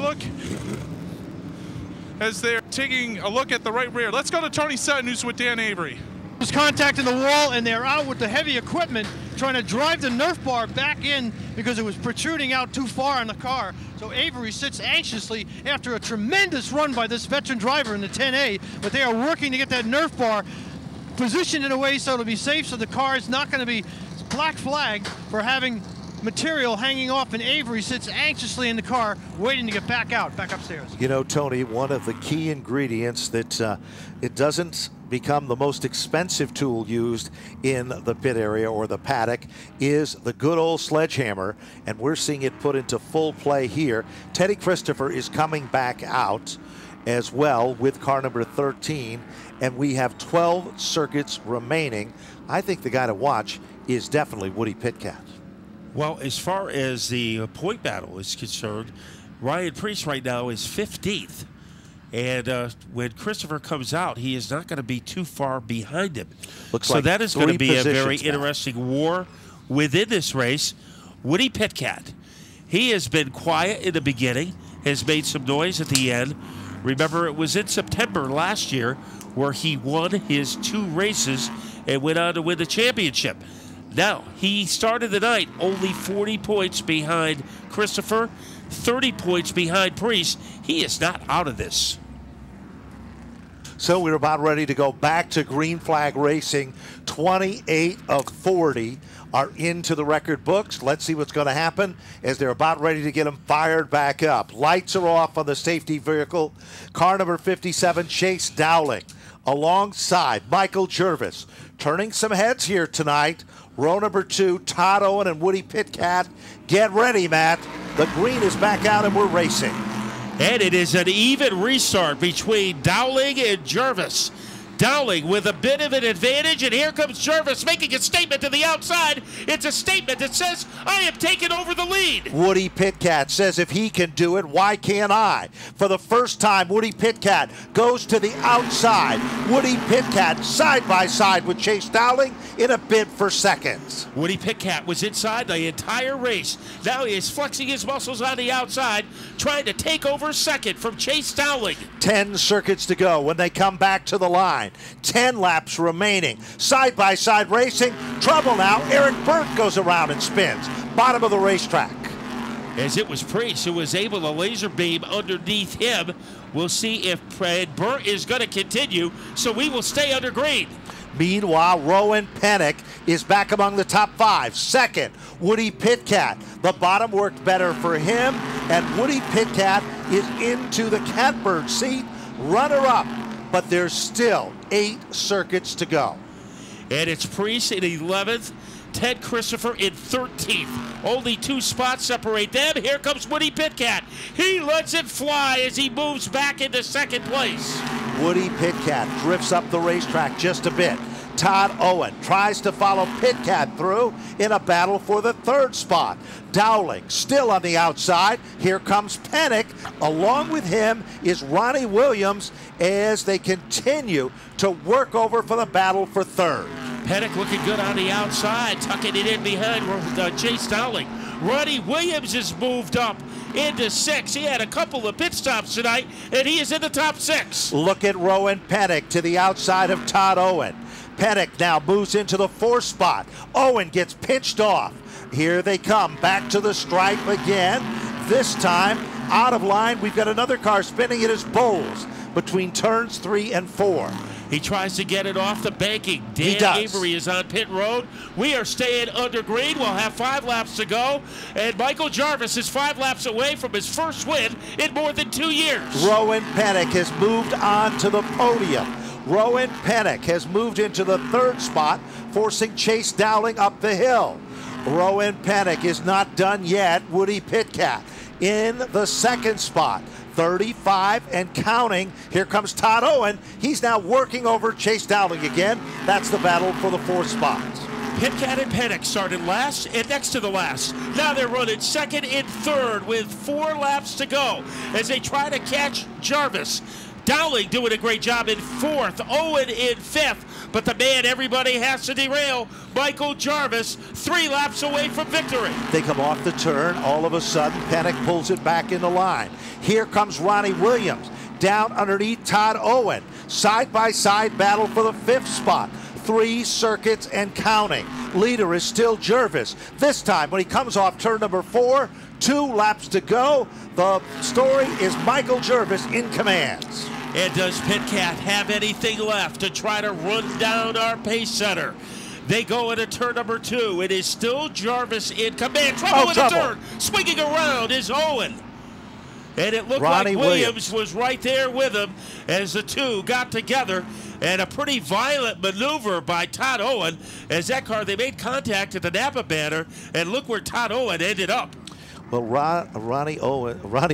a look at the right rear. Let's go to Tony Sutton, who's with Dan Avery. Was contacting the wall, and they're out with the heavy equipment trying to drive the Nerf bar back in because it was protruding out too far on the car. So Avery sits anxiously after a tremendous run by this veteran driver in the 10A, but they are working to get that Nerf bar positioned in a way so it'll be safe, so the car is not going to be black flagged for having material hanging off, and Avery sits anxiously in the car waiting to get back upstairs. You know, Tony, one of the key ingredients that it doesn't become the most expensive tool used in the pit area or the paddock is the good old sledgehammer, and we're seeing it put into full play here. Teddy Christopher is coming back out as well with car number 13, and we have 12 circuits remaining. I think the guy to watch is definitely Woody Pitcat. Well, as far as the point battle is concerned, Ryan Preece right now is 15th. And when Christopher comes out, he is not going to be too far behind him. Looks so like that is going to be a very positions now. interesting war within this race. Woody Pitcat, he has been quiet in the beginning, has made some noise at the end. Remember, it was in September last year where he won his 2 races and went on to win the championship. Now, he started the night only 40 points behind Christopher, 30 points behind Preece. He is not out of this. So we're about ready to go back to green flag racing. 28 of 40 are into the record books. Let's see what's going to happen as they're about ready to get them fired back up. Lights are off on the safety vehicle. Car number 57, Chase Dowling, alongside Michael Jarvis. Turning some heads here tonight. Row number 2, Todd Owen and Woody Pitcat. Get ready, Matt. The green is back out and we're racing. And it is an even restart between Dowling and Jarvis. Dowling with a bit of an advantage, and here comes Jarvis making a statement to the outside. It's a statement that says, I am taking over the lead. Woody Pitcat says if he can do it, why can't I? For the first time, Woody Pitcat goes to the outside. Woody Pitcat side by side with Chase Dowling in a bid for seconds. Woody Pitcat was inside the entire race. Now he is flexing his muscles on the outside, trying to take over second from Chase Dowling. 10 circuits to go when they come back to the line. 10 laps remaining. Side-by-side racing. Trouble now. Eric Burt goes around and spins. Bottom of the racetrack. As it was Preece who was able to laser beam underneath him. We'll see if Burt is going to continue, so we will stay under green. Meanwhile, Rowan Pennick is back among the top 5. Second, Woody Pitcat. The bottom worked better for him, and Woody Pitcat is into the catbird seat, runner-up. But there's still 8 circuits to go. And it's Preece in 11th, Ted Christopher in 13th. Only 2 spots separate them. Here comes Woody Pitcat. He lets it fly as he moves back into second place. Woody Pitcat drifts up the racetrack just a bit. Todd Owen tries to follow Pitcat through in a battle for the third spot. Dowling still on the outside. Here comes Pennick. Along with him is Ronnie Williams as they continue to work over for the battle for third. Pennick looking good on the outside, tucking it in behind Chase Dowling. Ronnie Williams has moved up into 6. He had a couple of pit stops tonight, and he is in the top 6. Look at Rowan Pennick to the outside of Todd Owen. Pennick now moves into the 4th spot. Owen gets pinched off. Here they come, back to the stripe again. This time, out of line, we've got another car spinning. It is Bowles between turns 3 and 4. He tries to get it off the banking. Dan Avery is on pit road. We are staying under green. We'll have 5 laps to go. And Michael Jarvis is 5 laps away from his first win in more than 2 years. Rowan Pennick has moved on to the podium. Rowan Pennick has moved into the 3rd spot, forcing Chase Dowling up the hill. Rowan Pennick is not done yet. Woody Pitcat in the 2nd spot. 35 and counting. Here comes Todd Owen. He's now working over Chase Dowling again. That's the battle for the 4th spot. Pitcat and Pennick started last and next to the last. Now they're running 2nd and 3rd with 4 laps to go as they try to catch Jarvis. Dowling doing a great job in 4th, Owen in 5th, but the man everybody has to derail, Michael Jarvis, 3 laps away from victory. They come off the turn. All of a sudden, Pennick pulls it back into line. Here comes Ronnie Williams down underneath Todd Owen. Side-by-side battle for the 5th spot. 3 circuits and counting. Leader is still Jarvis. This time, when he comes off turn number 4, 2 laps to go. The story is Michael Jarvis in command. And does Pitcat have anything left to try to run down our pace setter? They go into turn number 2. It is still Jarvis in command. Trouble with the turn. Swinging around is Owen. And it looked like Williams was right there with him as the two got together. And a pretty violent maneuver by Todd Owen as that car, they made contact at the Napa banner. And look where Todd Owen ended up. Well, Ronnie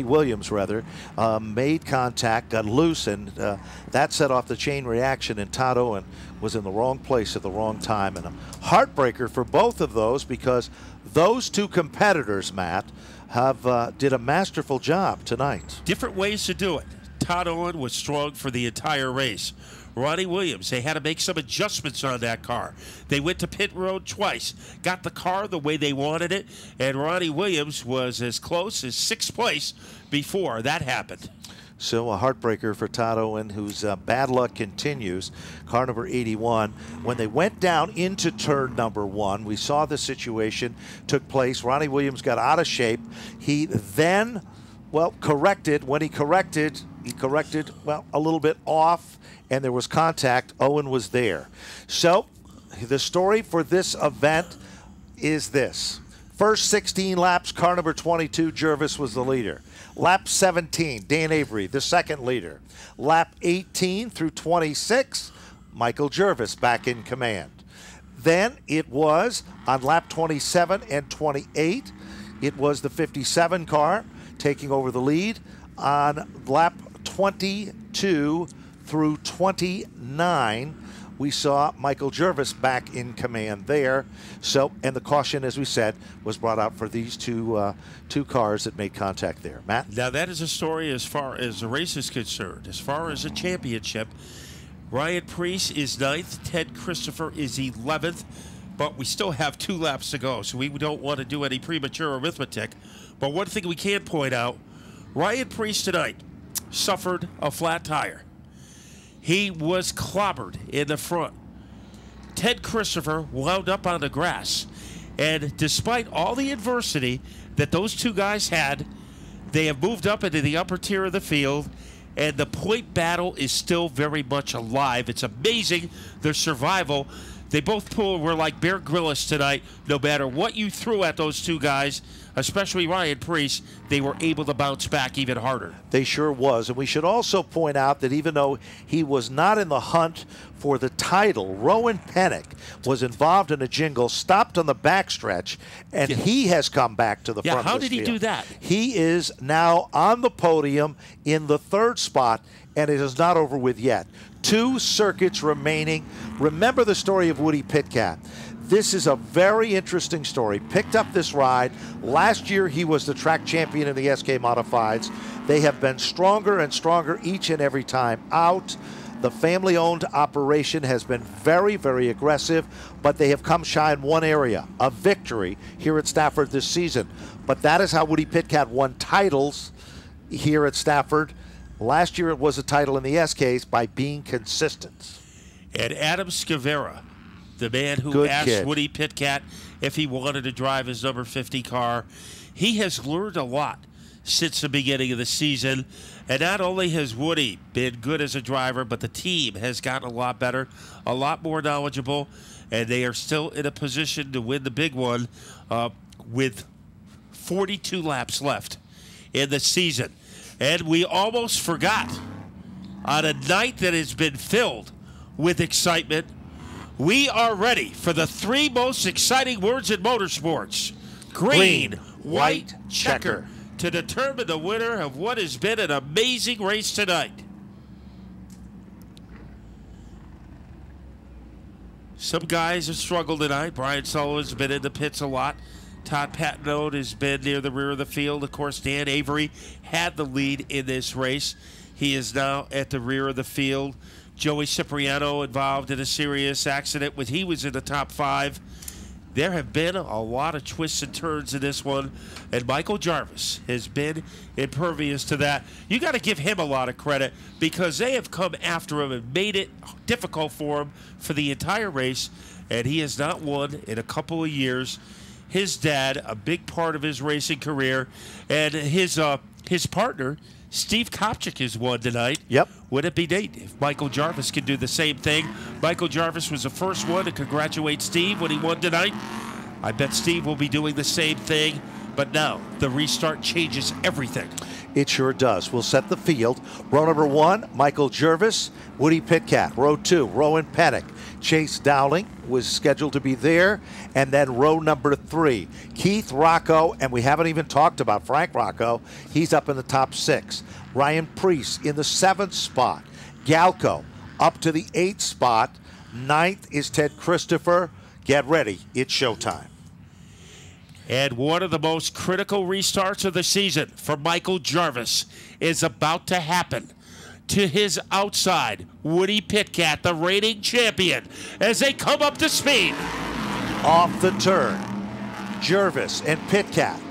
Williams made contact, got loose, and that set off the chain reaction, and Todd Owen was in the wrong place at the wrong time. And a heartbreaker for both of those, because those 2 competitors, Matt, did a masterful job tonight. Different ways to do it. Todd Owen was strong for the entire race. Ronnie Williams, they had to make some adjustments on that car. They went to pit road twice, got the car the way they wanted it, and Ronnie Williams was as close as 6th place before that happened. So a heartbreaker for Todd Owen, whose bad luck continues. Car number 81. When they went down into turn number 1, we saw the situation took place. Ronnie Williams got out of shape. He then, corrected. When he corrected, a little bit off, and there was contact. Owen was there. So the story for this event is this. First 16 laps, car number 22, Jarvis was the leader. Lap 17, Dan Avery, the 2nd leader. Lap 18 through 26, Michael Jarvis back in command. Then it was on lap 27 and 28, it was the 57 car taking over the lead. On lap 22 through 29, we saw Michael Jarvis back in command there. So, and the caution, as we said, was brought out for these two cars that made contact there. Matt? Now, that is a story as far as the race is concerned. As far as the championship, Ryan Preece is 9th, Ted Christopher is 11th, but we still have 2 laps to go, so we don't want to do any premature arithmetic. But one thing we can point out, Ryan Preece tonight suffered a flat tire. He was clobbered in the front. Ted Christopher wound up on the grass. And despite all the adversity that those 2 guys had, they have moved up into the upper tier of the field, and the point battle is still very much alive. It's amazing their survival. They both were like Bear Grylls tonight. No matter what you threw at those 2 guys, especially Ryan Preece, they were able to bounce back even harder. They sure was. And we should also point out that even though he was not in the hunt for the title, Rowan Pennick was involved in a jingle, stopped on the backstretch, and he has come back to the front of the field. How did he do that? He is now on the podium in the 3rd spot, and it is not over with yet. 2 circuits remaining. Remember the story of Woody Pitkat. This is a very interesting story. Picked up this ride. Last year, he was the track champion in the SK Modifieds. They have been stronger and stronger each and every time out. The family-owned operation has been very, very aggressive, but they have come shy in one area, a victory here at Stafford this season. But that is how Woody Pitkat won titles here at Stafford. Last year it was a title in the SKs by being consistent. And Adam Scavera, the man who asked kid. Woody Pitkat if he wanted to drive his number 50 car, he has learned a lot since the beginning of the season. And not only has Woody been good as a driver, but the team has gotten a lot better, a lot more knowledgeable, and they are still in a position to win the big one with 42 laps left in the season. And we almost forgot, on a night that has been filled with excitement, we are ready for the 3 most exciting words in motorsports: green, white, checker, to determine the winner of what has been an amazing race tonight. Some guys have struggled tonight. Brian Sullivan's been in the pits a lot. Todd Patnode has been near the rear of the field. Of course, Dan Avery had the lead in this race. He is now at the rear of the field. Joey Cipriano involved in a serious accident when he was in the top 5. There have been a lot of twists and turns in this one, and Michael Jarvis has been impervious to that. You got to give him a lot of credit because they have come after him and made it difficult for him for the entire race, and he has not won in a couple of years. His dad, a big part of his racing career, and his partner, Steve Kopchik, has won tonight. Yep. Would it be neat if Michael Jarvis could do the same thing? Michael Jarvis was the first one to congratulate Steve when he won tonight. I bet Steve will be doing the same thing, but now the restart changes everything. It sure does. We'll set the field. Row number 1, Michael Jarvis, Woody Pitkat. Row 2, Rowan Pennick. Chase Dowling was scheduled to be there. And then row number 3, Keith Rocco, and we haven't even talked about Frank Rocco. He's up in the top 6. Ryan Preece in the 7th spot. Galco up to the 8th spot. 9th is Ted Christopher. Get ready. It's showtime. And one of the most critical restarts of the season for Michael Jarvis is about to happen. To his outside, Woody Pitkat, the reigning champion, as they come up to speed. Off the turn, Jarvis and Pitkat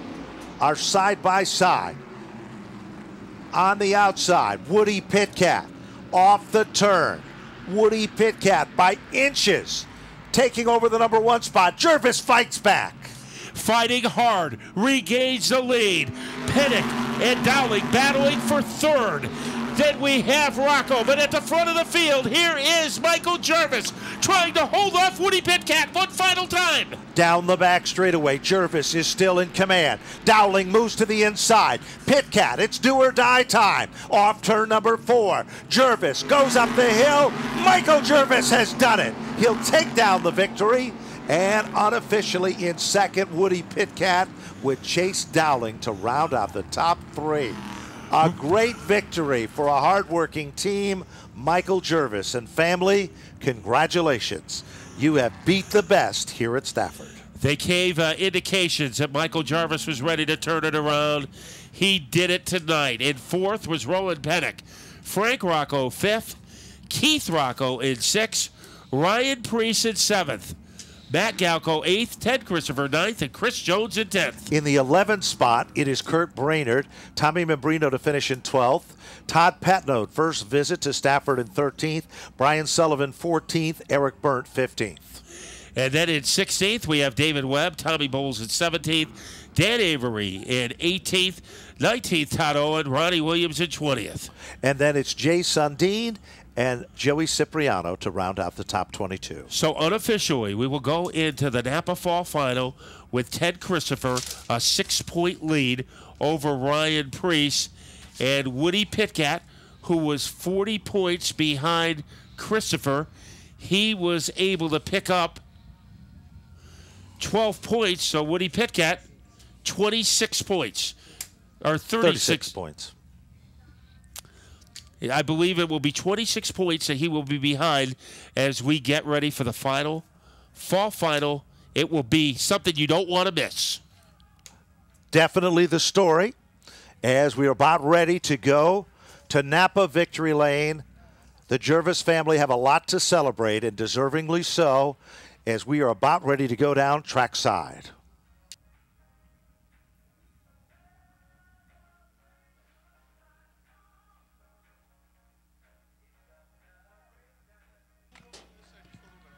are side by side. On the outside, Woody Pitkat off the turn. Woody Pitkat by inches taking over the number 1 spot. Jarvis fights back. Fighting hard, regains the lead. Pennick and Dowling battling for 3rd. Then we have Rocco, but at the front of the field, here is Michael Jarvis trying to hold off Woody Pitkat one final time. Down the back straightaway, Jarvis is still in command. Dowling moves to the inside. Pitkat, it's do or die time. Off turn number 4. Jarvis goes up the hill. Michael Jarvis has done it. He'll take down the victory. And unofficially in 2nd, Woody Pitkat with Chase Dowling to round out the top 3. A great victory for a hardworking team. Michael Jarvis and family, congratulations. You have beat the best here at Stafford. They gave indications that Michael Jarvis was ready to turn it around. He did it tonight. In 4th was Rowan Pennick. Frank Rocco 5th. Keith Rocco in 6th. Ryan Preece in 7th. Matt Galco 8th, Ted Christopher 9th, and Chris Jones in 10th. In the 11th spot, it is Kurt Brainerd. Tommy Membrino to finish in 12th. Todd Patnode, first visit to Stafford in 13th. Brian Sullivan 14th. Eric Burnt 15th. And then in 16th, we have David Webb, Tommy Bowles in 17th, Dan Avery in 18th, 19th, Todd Owen, Ronnie Williams in 20th. And then it's Jay Sundin and Joey Cipriano to round out the top 22. So unofficially, we will go into the Napa Fall Final with Ted Christopher, a 6-point lead over Ryan Preece, and Woody Pitkat, who was 40 points behind Christopher. He was able to pick up 12 points, so Woody Pitkat, 26 points, or 36 points. I believe it will be 26 points that he will be behind as we get ready for the fall final. It will be something you don't want to miss. Definitely the story as we are about ready to go to Napa Victory Lane. The Jervis family have a lot to celebrate, and deservingly so, as we are about ready to go down trackside.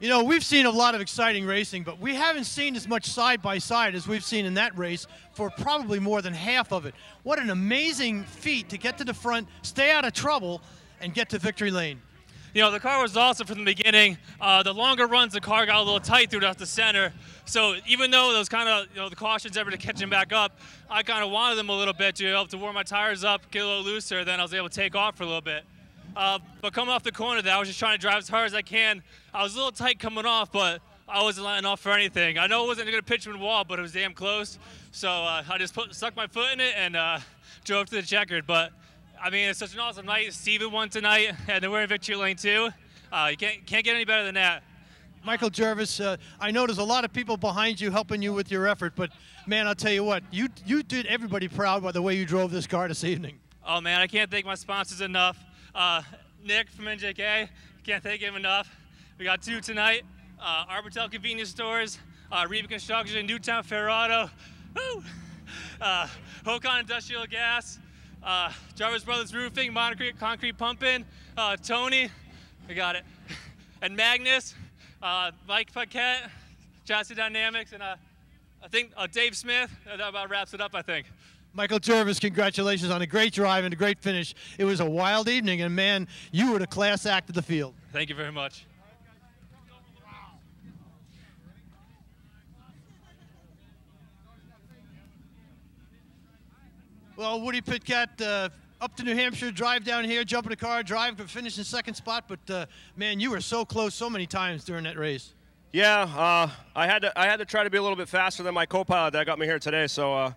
You know, we've seen a lot of exciting racing, but we haven't seen as much side-by-side as we've seen in that race for probably more than half of it. What an amazing feat to get to the front, stay out of trouble, and get to victory lane. You know, the car was awesome from the beginning. The longer runs, the car got a little tight throughout the center. So even though those kind of, you know, the cautions ever to catch him back up, I kind of wanted them a little bit to help to warm my tires up, get a little looser, then I was able to take off for a little bit. But coming off the corner there, I was just trying to drive as hard as I can. I was a little tight coming off, but I wasn't letting off for anything. I know it wasn't going to pitch him in the wall, but it was damn close. So I just stuck my foot in it and drove to the checkered. But, I mean, it's such an awesome night. Steven won tonight, and we're in victory lane too. You can't get any better than that. Michael Jervis, I know there's a lot of people behind you helping you with your effort, but, man, I'll tell you what, you did everybody proud by the way you drove this car this evening. Oh, man, I can't thank my sponsors enough. Nick from NJK, can't thank him enough. We got 2 tonight. Arbitel Convenience Stores, Reba Construction, Newtown Ferrado, Hocon Industrial Gas, Jarvis Brothers Roofing, Modern Concrete Pumping, Tony, we got it, and Magnus, Mike Paquette, Chassis Dynamics, and I think Dave Smith. That about wraps it up, I think. Michael Jervis, congratulations on a great drive and a great finish. It was a wild evening, and, man, you were the class act of the field. Thank you very much. Well, Woody Pitcat, up to New Hampshire, drive down here, jump in the car, drive, finish in second spot. But, man, you were so close so many times during that race. Yeah, I had to try to be a little bit faster than my co-pilot that got me here today. So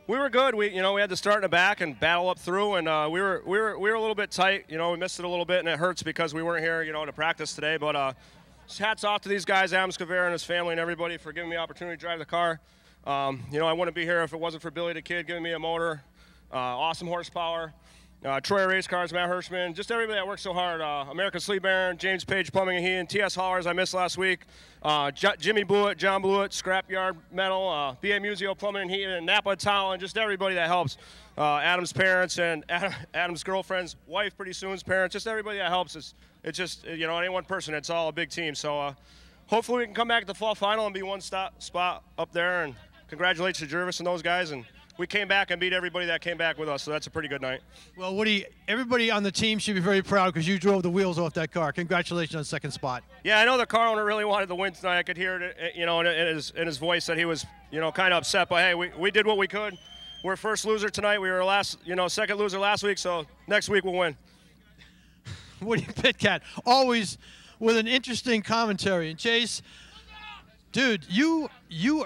we were good. We had to start in the back and battle up through, and we were a little bit tight. You know, we missed it a little bit, and it hurts because we weren't here, to practice today. But hats off to these guys, Adam Scavera and his family and everybody for giving me the opportunity to drive the car. I wouldn't be here if it wasn't for Billy the Kid giving me a motor, awesome horsepower. Troy Race Cars, Matt Hirschman, just everybody that worked so hard. American Sleep Baron, James Page Plumbing and Heating, TS Haulers I missed last week, Jimmy Blewett, John Blewett, Scrapyard Metal, BA Museo Plumbing and Heating, and Napa Towel, and just everybody that helps. Adam's parents and Adam's girlfriend's wife pretty soon's parents, just everybody that helps. It's just, any one person, it's all a big team. So hopefully we can come back to the fall final and be one spot up there, and congratulations to Jervis and those guys. And we came back and beat everybody that came back with us, so that's a pretty good night. Well, Woody, everybody on the team should be very proud because you drove the wheels off that car. Congratulations on second spot. Yeah, I know the car owner really wanted to win tonight. I could hear it, in his voice that he was, kind of upset. But hey, we did what we could. We're first loser tonight. We were second loser last week. So next week we'll win. Woody Pitcat, always with an interesting commentary. And Chase, dude, you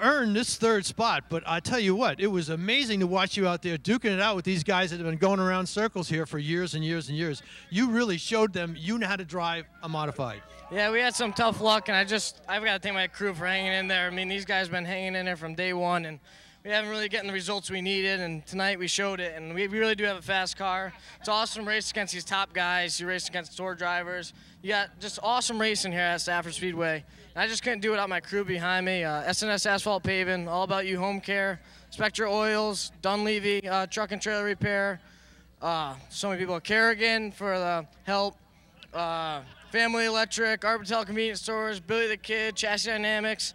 earned this third spot, but I tell you what, it was amazing to watch you out there duking it out with these guys that have been going around circles here for years and years and years. You really showed them you know how to drive a modified. Yeah, we had some tough luck, and I've got to thank my crew for hanging in there. I mean, these guys have been hanging in there from day one, and we haven't really gotten the results we needed, and tonight we showed it, and we really do have a fast car. It's awesome to race against these top guys. You race against tour drivers. You got just awesome racing here at Stafford Speedway. And I just couldn't do it without my crew behind me. SNS Asphalt Paving, All About You Home Care, Spectra Oils, Dunleavy Truck and Trailer Repair, so many people, Kerrigan for the help, Family Electric, Arbitel Convenience Stores, Billy the Kid, Chassis Dynamics.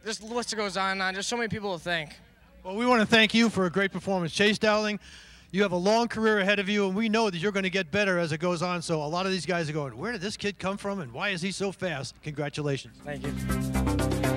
Just the list goes on and on. Just so many people to thank. Well, we want to thank you for a great performance. Chase Dowling, you have a long career ahead of you, and we know that you're going to get better as it goes on. So a lot of these guys are going, where did this kid come from, and why is he so fast? Congratulations. Thank you.